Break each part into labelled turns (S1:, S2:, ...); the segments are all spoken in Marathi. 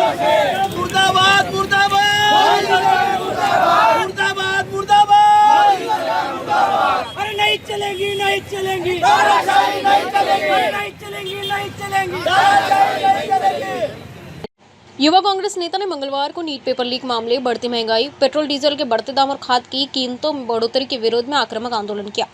S1: मुर्दाबाद मुर्दाबाद मुर्दाबाद मुर्दाबाद। अरे नहीं चलेंगी नहीं चलेंगी नहीं चलेंगी नहीं चलेंगी नहीं चलेंगी।
S2: युवा कांग्रेस नेता ने मंगलवार को नीट पेपर लीक मामले, बढ़ती महंगाई, पेट्रोल डीजल के बढ़ते दाम और खाद की कीमतों में बढ़ोतरी के विरोध में आक्रामक आंदोलन किया।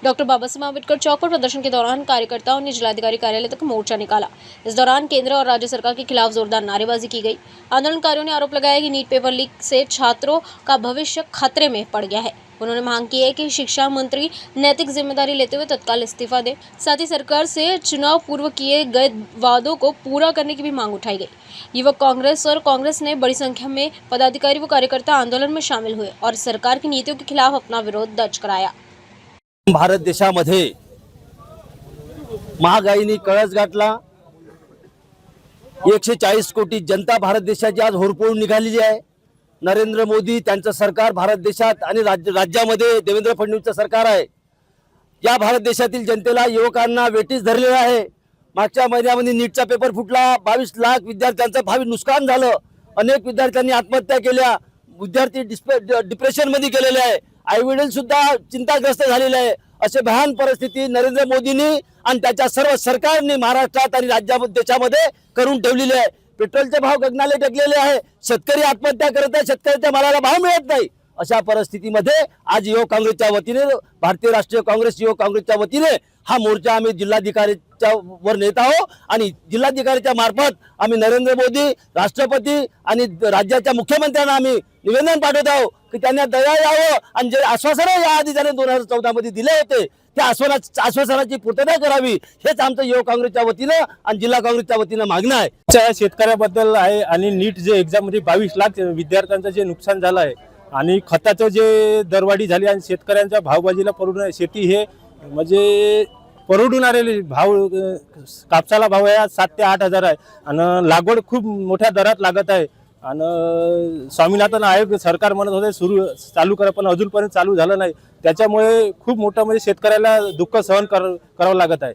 S2: डॉक्टर बाबा साहब अम्बेडकर चौक पर प्रदर्शन के दौरान कार्यकर्ताओं ने जिलाधिकारी कार्यालय तक मोर्चा निकाला। इस दौरान केंद्र और राज्य सरकार के खिलाफ जोरदार नारेबाजी की गई। आंदोलनकारियों ने आरोप लगाया कि नीट पेपर लीक से छात्रों का भविष्य खतरे में पड़ गया है। उन्होंने मांग की है कि शिक्षा मंत्री नैतिक जिम्मेदारी लेते हुए तत्काल इस्तीफा दें। साथ ही सरकार से चुनाव पूर्व किए गए वादों को पूरा करने की भी मांग उठाई गई। युवक कांग्रेस और कांग्रेस ने बड़ी संख्या में पदाधिकारी व कार्यकर्ता आंदोलन में शामिल हुए और सरकार की नीतियों के खिलाफ अपना विरोध दर्ज कराया।
S3: भारत देशामध्ये महागाईने कळस गाठला। 140 कोटी जनता भारत देशाची आज होरपळून निघालेली आहे। नरेंद्र मोदी त्यांचं सरकार भारत देशात आणि राज्यामध्ये देवेंद्र फडणवीसचं सरकार आहे। या भारत देशातील जनतेला, युवकांना वेठीस धरलेला आहे। मागच्या महिन्यामध्ये नीटचा पेपर फुटला, 22 लाख विद्यार्थ्यांचं भावी नुकसान झालं। अनेक विद्यार्थ्यांनी आत्महत्या केल्या, विद्यार्थी डिप्रेशन मध्ये गेलेले आहे, आई वडील सुद्धा चिंताग्रस्त झालेले आहे। असे भयान परिस्थिती नरेंद्र मोदींनी आणि त्याच्या सर्व सरकारने महाराष्ट्रात आणि देशामध्ये करून ठेवलेली आहे। पेट्रोलचे भाव गगनाला टेकलेले आहे, शेतकरी आत्महत्या करत आहे, शेतकऱ्याच्या मालाला भाव मिळत नाही। अशा परिस्थितीमध्ये आज युवक काँग्रेसच्या वतीने, भारतीय राष्ट्रीय काँग्रेस युवक काँग्रेसच्या वतीने हा मोर्चा आम्ही जिल्हाधिकाऱ्यांच्या वर नेत आहोत आणि जिल्हाधिकाऱ्यांच्या मार्फत आम्ही नरेंद्र मोदी, राष्ट्रपती आणि राज्याच्या मुख्यमंत्र्यांना आम्ही निवेदन पाठवत आहोत की त्यांना दया यावं आणि जे आश्वासन याआधी त्याने 2014 मध्ये दिले होते त्या आश्वासनाची पूर्तता करावी, हेच आमचं युवक काँग्रेसच्या वतीनं आणि जिल्हा काँग्रेसच्या वतीनं मागणं आहे।
S4: शेतकऱ्याबद्दल आहे आणि नीट जे एक्झाम मध्ये 22 लाख विद्यार्थ्यांचं जे नुकसान झालं आहे आणि खताचं जे दरवाढी झाली आणि शेतकऱ्यांच्या भावबाजीला पडून शेती हे म्हणजे परवडून आलेले भाव, कापसाला भाव आहे 7 ते 8 हजार आहे आणि लागवड खूप मोठ्या दरात लागत आहे आणि स्वामीनाथन आयोग सरकार म्हणत होते चालू करा, पण अजूनपर्यंत चालू झालं नाही। त्याच्यामुळे खूप मोठं म्हणजे शेतकऱ्याला दुःख सहन करावं लागत आहे।